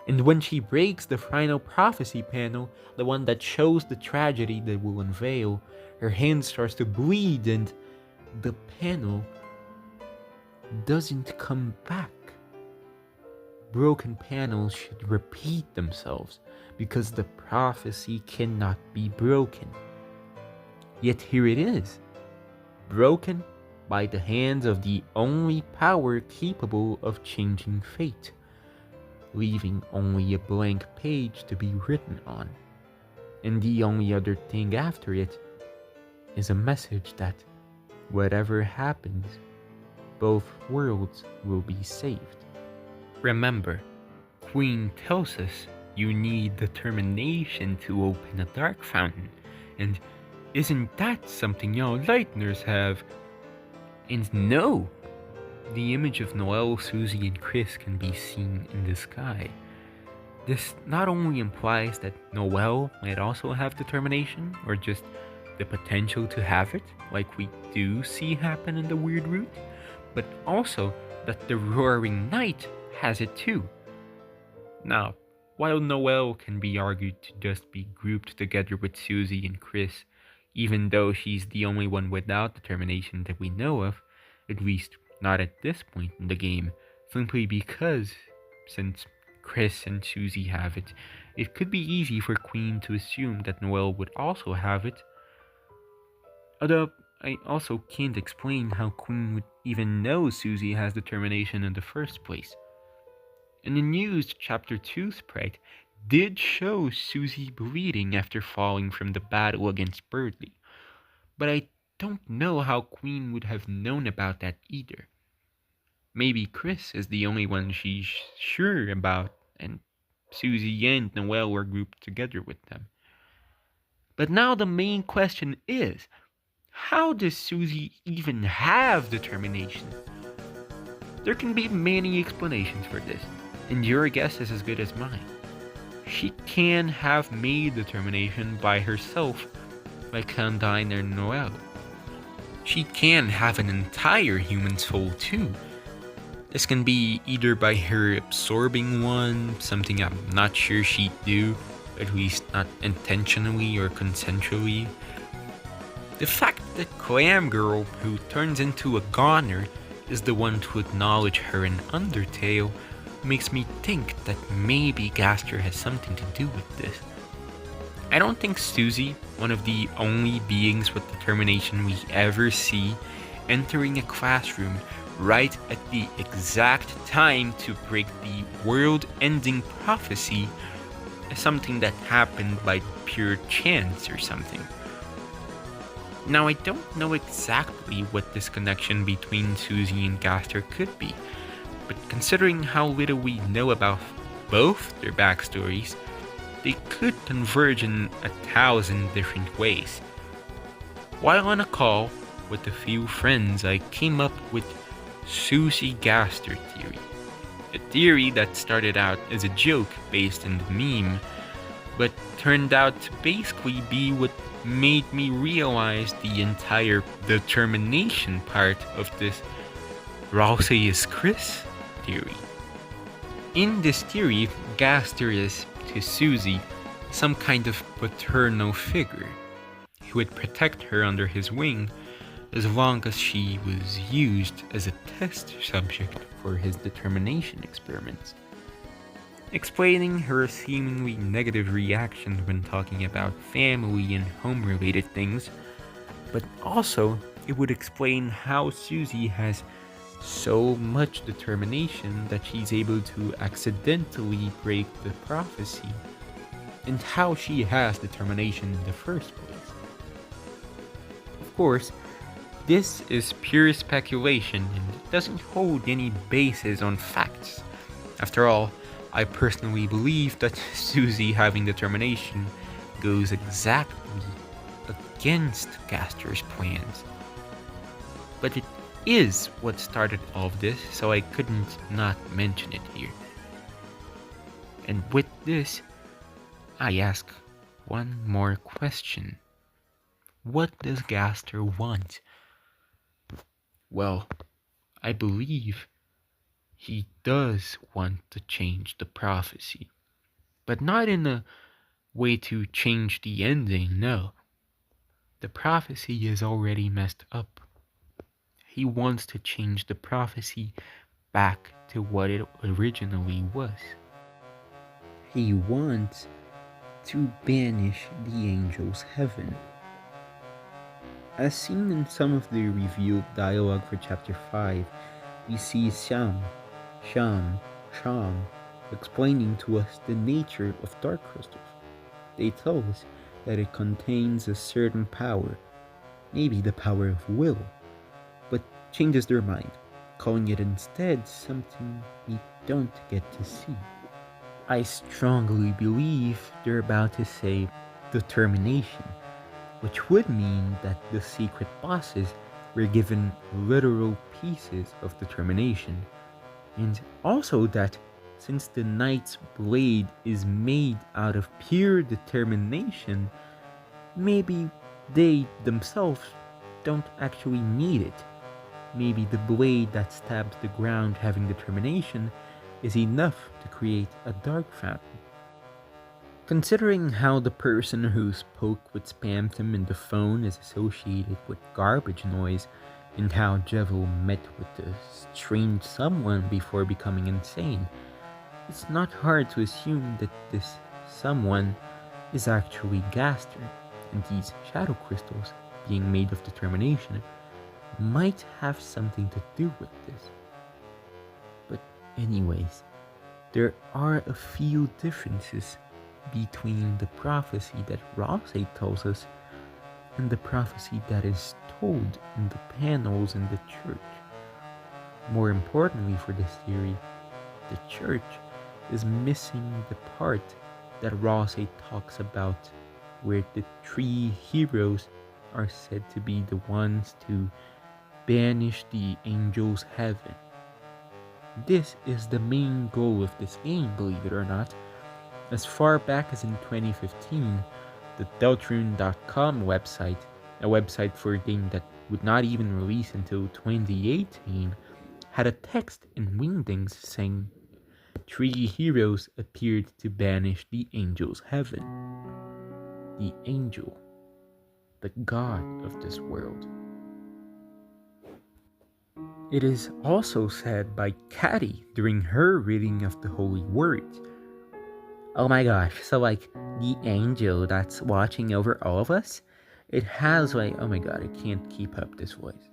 And when she breaks the final prophecy panel, the one that shows the tragedy that will unveil, her hand starts to bleed and the panel doesn't come back. Broken panels should repeat themselves because the prophecy cannot be broken. Yet here it is, broken by the hands of the only power capable of changing fate, leaving only a blank page to be written on. And the only other thing after it is a message that whatever happens, both worlds will be saved. Remember, Queen tells us you need determination to open a dark fountain, and isn't that something y'all Lighteners have? And no! The image of Noelle, Susie, and Chris can be seen in the sky. This not only implies that Noelle might also have determination, or just the potential to have it, like we do see happen in the Weird Route, but also that the Roaring Knight has it too. Now, while Noelle can be argued to just be grouped together with Susie and Chris, even though she's the only one without determination that we know of, at least not at this point in the game, simply because since Chris and Susie have it, it could be easy for Queen to assume that Noelle would also have it. Although I also can't explain how Queen would even know Susie has determination in the first place. In the news, Chapter 2 sprite did show Susie bleeding after falling from the battle against Birdley, but I don't know how Queen would have known about that either. Maybe Chris is the only one she's sure about, and Susie and Noelle were grouped together with them. But now the main question is, how does Susie even have determination? There can be many explanations for this, and your guess is as good as mine. She can have made determination by herself, like Clandine or Noelle. She can have an entire human soul too. This can be either by her absorbing one, something I'm not sure she'd do, at least not intentionally or consensually. The fact that Clam Girl, who turns into a goner, is the one to acknowledge her in Undertale makes me think that maybe Gaster has something to do with this. I don't think Susie, one of the only beings with determination we ever see, entering a classroom right at the exact time to break the world-ending prophecy, is something that happened by pure chance or something. Now, I don't know exactly what this connection between Susie and Gaster could be, but considering how little we know about both their backstories, they could converge in 1,000 different ways. While on a call with a few friends, I came up with Susie Gaster theory. A theory that started out as a joke based in the meme, but turned out to basically be what made me realize the entire determination part of this Rousey is Chris theory. In this theory, Gaster is, to Susie, some kind of paternal figure. He would protect her under his wing as long as she was used as a test subject for his determination experiments. Explaining her seemingly negative reactions when talking about family and home-related things, but also it would explain how Susie has so much determination that she's able to accidentally break the prophecy, and how she has determination in the first place. Of course, this is pure speculation and doesn't hold any basis on facts. After all, I personally believe that Susie having determination goes exactly against Gaster's plans. But it is what started all of this, so I couldn't not mention it here. And with this, I ask one more question. What does Gaster want? Well, I believe he does want to change the prophecy, but not in a way to change the ending, no. The prophecy is already messed up. He wants to change the prophecy back to what it originally was. He wants to banish the angels' heaven. As seen in some of the revealed dialogue for Chapter 5, we see Sham explaining to us the nature of dark crystals. They tell us that it contains a certain power, maybe the power of will, but changes their mind, calling it instead something we don't get to see. I strongly believe they're about to say determination, which would mean that the secret bosses were given literal pieces of determination, and also that since the knight's blade is made out of pure determination, maybe they themselves don't actually need it. Maybe the blade that stabs the ground having determination is enough to create a dark fountain. Considering how the person who spoke with Spamtham in the phone is associated with garbage noise, and how Jevil met with the strange someone before becoming insane, it's not hard to assume that this someone is actually Gaster, and these shadow crystals, being made of determination, might have something to do with this. But anyways, there are a few differences between the prophecy that Rosé tells us and the prophecy that is told in the panels in the church. More importantly for this theory, the church is missing the part that Rosé talks about where the 3 heroes are said to be the ones to banish the angels' heaven. This is the main goal of this game, believe it or not. As far back as in 2015, the DELTARUNE.com website, a website for a game that would not even release until 2018, had a text in wingdings saying 3 heroes appeared to banish the angels' heaven. The angel, the god of this world. It is also said by Catty during her reading of the holy words. Oh my gosh, so like the angel that's watching over all of us, it has like, oh my god, I can't keep up this voice.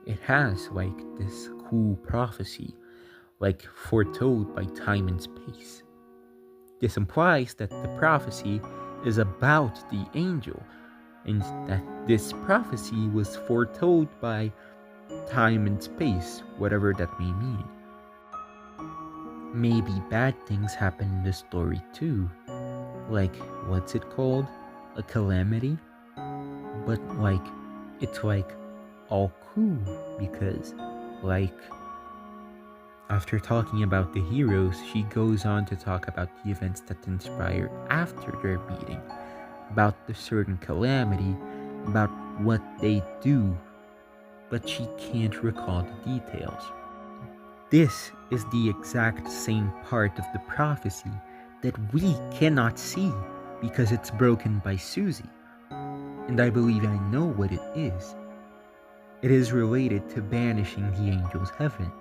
It has like this cool prophecy, like foretold by time and space. This implies that the prophecy is about the angel, and that this prophecy was foretold by time and space, whatever that may mean. Maybe bad things happen in the story too, like, what's it called? A calamity? But like, it's like all cool because like, after talking about the heroes, she goes on to talk about the events that transpire after their meeting, about the certain calamity, about what they do, but she can't recall the details. This is the exact same part of the prophecy that we cannot see because it's broken by Susie. And I believe I know what it is. It is related to banishing the angels' heaven.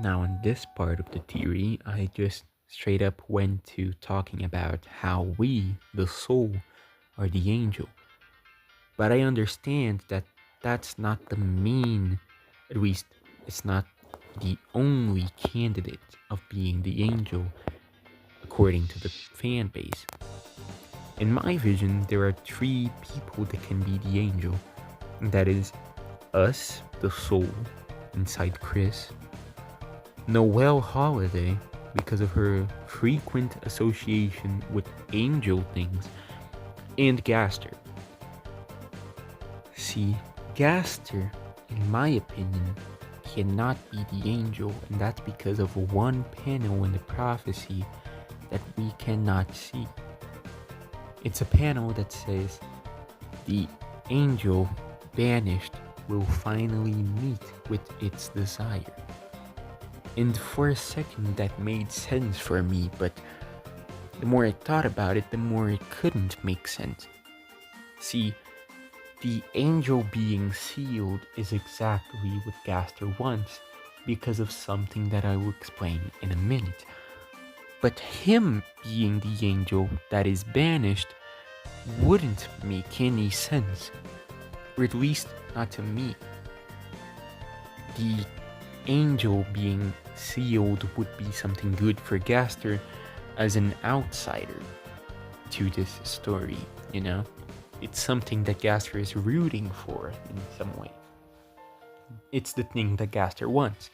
Now in this part of the theory, I just straight up went to talking about how we, the soul, are the angel. But I understand that that's not the main, at least it's not the only candidate of being the angel, according to the fan base. In my vision, there are 3 people that can be the angel. And that is us, the soul, inside Chris, Noelle Holiday, because of her frequent association with angel things, and Gaster. See, Gaster, in my opinion, cannot be the angel, and that's because of one panel in the prophecy that we cannot see. It's a panel that says, the angel banished will finally meet with its desire. And for a second that made sense for me, but the more I thought about it, the more it couldn't make sense. See, the angel being sealed is exactly what Gaster wants because of something that I will explain in a minute. But him being the angel that is banished wouldn't make any sense, or at least not to me. The angel being sealed would be something good for Gaster as an outsider to this story, you know? It's something that Gaster is rooting for in some way. It's the thing that Gaster wants.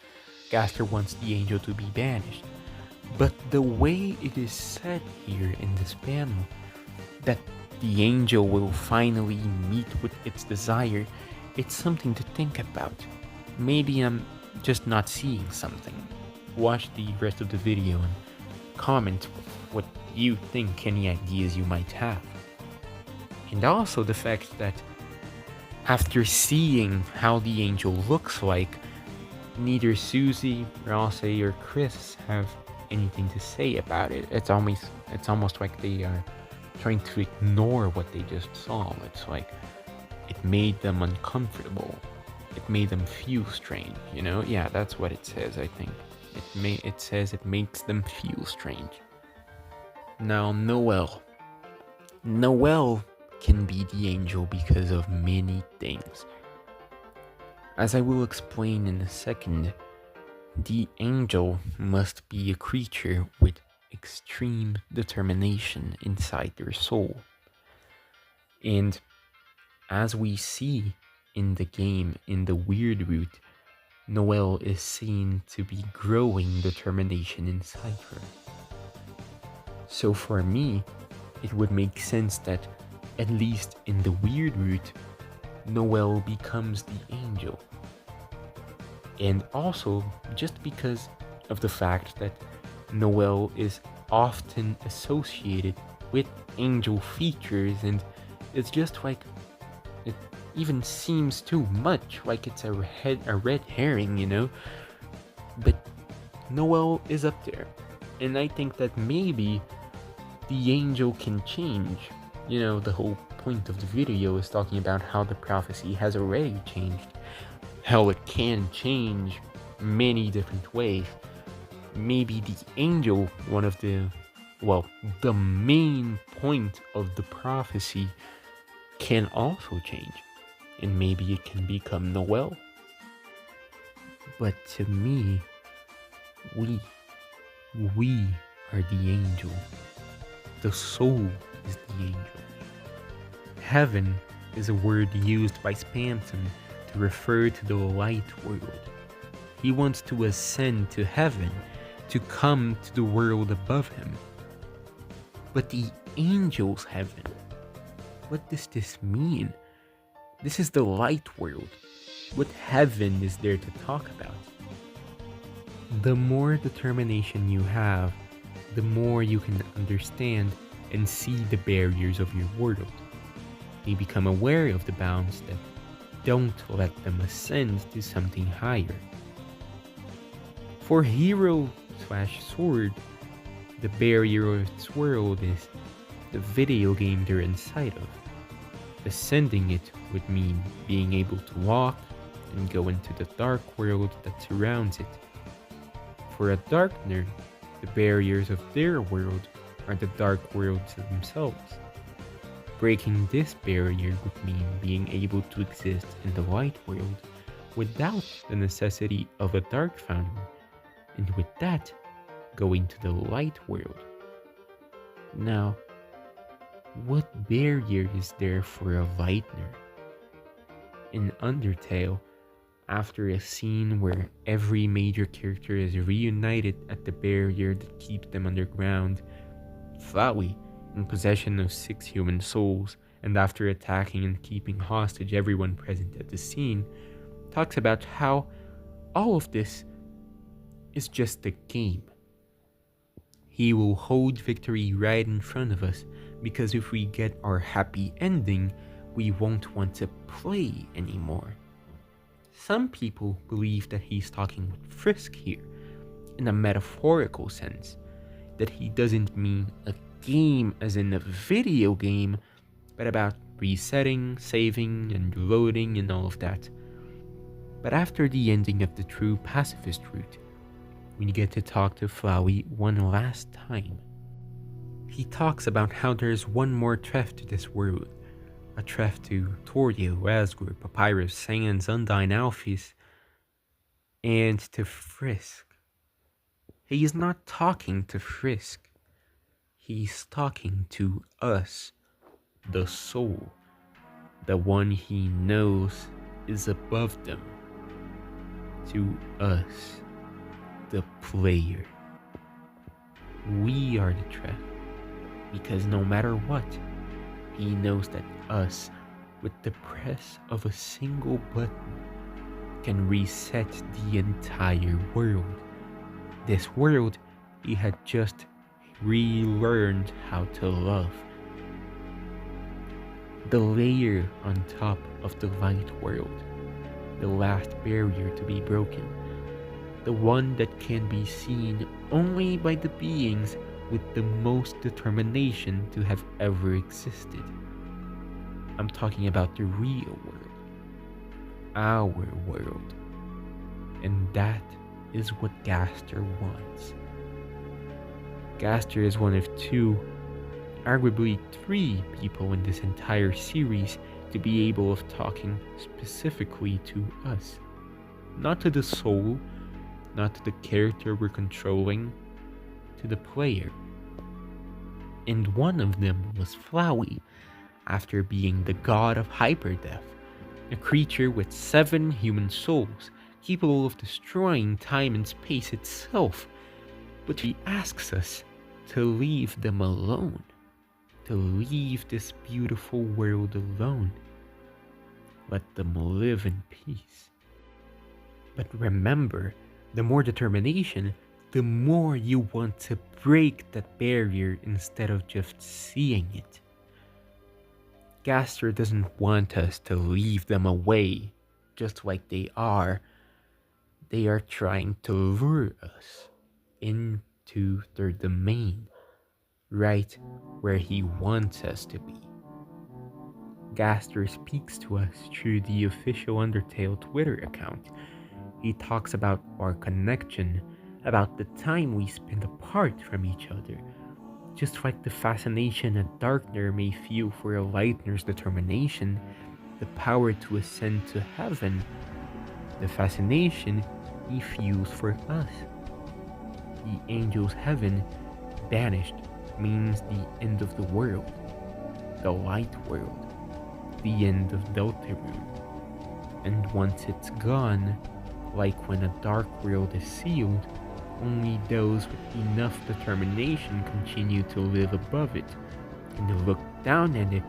Gaster wants the angel to be banished. But the way it is said here in this panel, that the angel will finally meet with its desire, it's something to think about. Maybe I'm just not seeing something. Watch the rest of the video and comment what you think, any ideas you might have. And also the fact that after seeing how the angel looks like, neither Susie, Rosé, or Chris have anything to say about it. It's almost like they are trying to ignore what they just saw. It's like it made them uncomfortable. it made them feel strange, you know? Yeah, that's what it says, I think. It says it makes them feel strange. Now, Noel. Noel can be the angel because of many things. As I will explain in a second, the angel must be a creature with extreme determination inside their soul. And as we see in the game, in the weird route, Noelle is seen to be growing determination inside her. So for me, it would make sense that, at least in the weird route, Noelle becomes the angel. And also, just because of the fact that Noelle is often associated with angel features, and it's just like, it even seems too much like it's a red herring, you know? But Noelle is up there, and I think that maybe the angel can change. You know, the whole point of the video is talking about how the prophecy has already changed, how it can change many different ways. Maybe the angel, one of the main point of the prophecy, can also change, and maybe it can become Noel. But to me, we are the angel. The soul is the angel. Heaven is a word used by Spamton to refer to the light world. He wants to ascend to heaven, to come to the world above him. But the angel's heaven, what does this mean? This is the light world. What heaven is there to talk about? The more determination you have, the more you can understand and see the barriers of your world. They become aware of the bounds that don't let them ascend to something higher. For Hero/Sword, the barrier of its world is the video game they're inside of. Ascending it would mean being able to walk and go into the dark world that surrounds it. For a Darkner, the barriers of their world are the dark worlds themselves. Breaking this barrier would mean being able to exist in the light world without the necessity of a dark fountain, and with that, going to the light world. Now, what barrier is there for a Lightner? In Undertale, after a scene where every major character is reunited at the barrier that keeps them underground, Flowey, in possession of 6 human souls, and after attacking and keeping hostage everyone present at the scene, talks about how all of this is just a game. He will hold victory right in front of us, because if we get our happy ending, we won't want to play anymore. Some people believe that he's talking with Frisk here, in a metaphorical sense, that he doesn't mean a game as in a video game, but about resetting, saving, and loading and all of that. But after the ending of the true pacifist route, we get to talk to Flowey one last time. He talks about how there's one more threat to this world, a threat to Torio, Asgore, Papyrus, Sans, Undyne, Alphys, and to Frisk. He is not talking to Frisk. He's talking to us, the soul, the one he knows is above them. To us, the player. We are the threat, because no matter what, he knows that us, with the press of a single button, can reset the entire world. This world he had just relearned how to love. The layer on top of the light world, the last barrier to be broken, the one that can be seen only by the beings with the most determination to have ever existed. I'm talking about the real world. our world. And that is what Gaster wants. Gaster is one of two, arguably three people in this entire series to be able of talking specifically to us. Not to the soul, not to the character we're controlling, to the player. And one of them was Flowey, after being the god of hyperdeath, a creature with 7 human souls, capable of destroying time and space itself. But he asks us to leave them alone, to leave this beautiful world alone. Let them live in peace. But remember, the more determination, the more you want to break that barrier instead of just seeing it. Gaster doesn't want us to leave them away, just like they are. They are trying to lure us into their domain, right where he wants us to be. Gaster speaks to us through the official Undertale Twitter account. He talks about our connection, about the time we spend apart from each other. Just like the fascination a Darkner may feel for a Lightner's determination, the power to ascend to heaven, the fascination he feels for us. The angel's heaven banished means the end of the world, the light world, the end of Deltarune. And once it's gone, like when a dark world is sealed, only those with enough determination continue to live above it and look down at it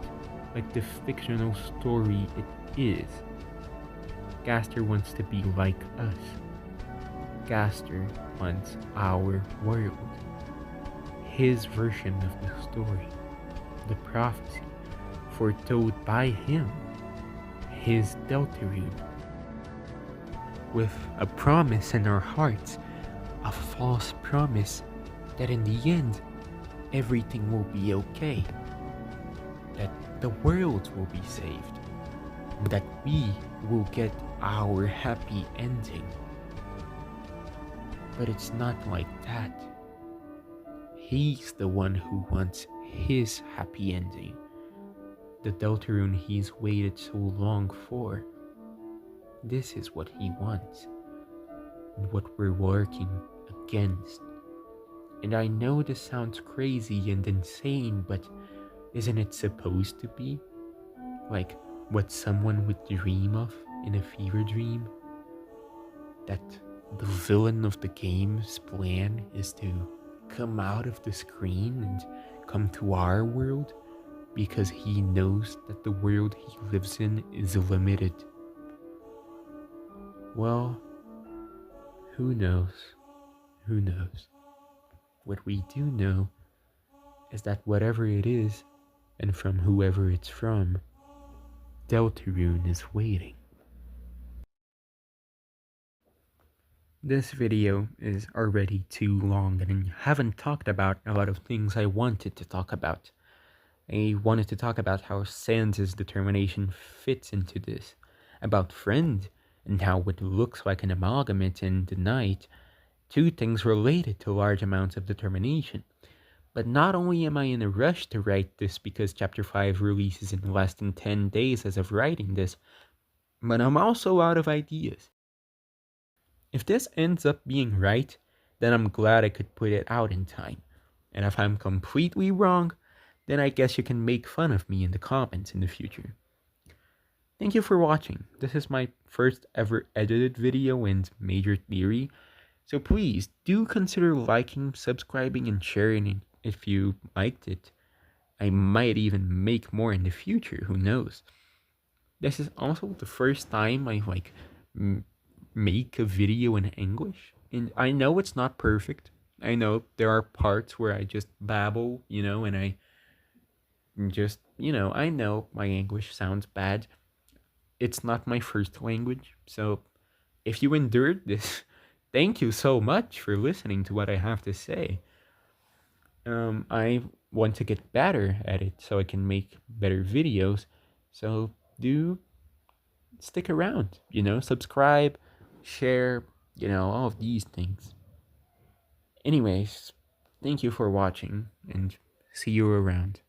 like the fictional story it is. Gaster wants to be like us. Gaster wants our world. His version of the story, the prophecy, foretold by him, his Deltarune. With a promise in our hearts, a false promise that in the end, everything will be okay. That the world will be saved. That we will get our happy ending. But it's not like that. He's the one who wants his happy ending. The Deltarune he's waited so long for. This is what he wants. And what we're working against. And I know this sounds crazy and insane, but isn't it supposed to be? Like what someone would dream of in a fever dream? That the villain of the game's plan is to come out of the screen and come to our world because he knows that the world he lives in is limited. Well, who knows? Who knows? What we do know is that whatever it is, and from whoever it's from, Deltarune is waiting. This video is already too long and I haven't talked about a lot of things I wanted to talk about. I wanted to talk about how Sans' determination fits into this, about Friend, and how it looks like an amalgamate in the night, two things related to large amounts of determination. But not only am I in a rush to write this because Chapter 5 releases in less than 10 days as of writing this, but I'm also out of ideas. If this ends up being right, then I'm glad I could put it out in time. And if I'm completely wrong, then I guess you can make fun of me in the comments in the future. Thank you for watching. This is my first ever edited video and major theory. So please do consider liking, subscribing, and sharing it if you liked it. I might even make more in the future, who knows. This is also the first time I make a video in English. And I know it's not perfect. I know there are parts where I just babble, and I just, I know my English sounds bad. It's not my first language. So if you endured this, thank you so much for listening to what I have to say. I want to get better at it so I can make better videos. So do stick around, subscribe, share, all of these things. Anyways, thank you for watching and see you around.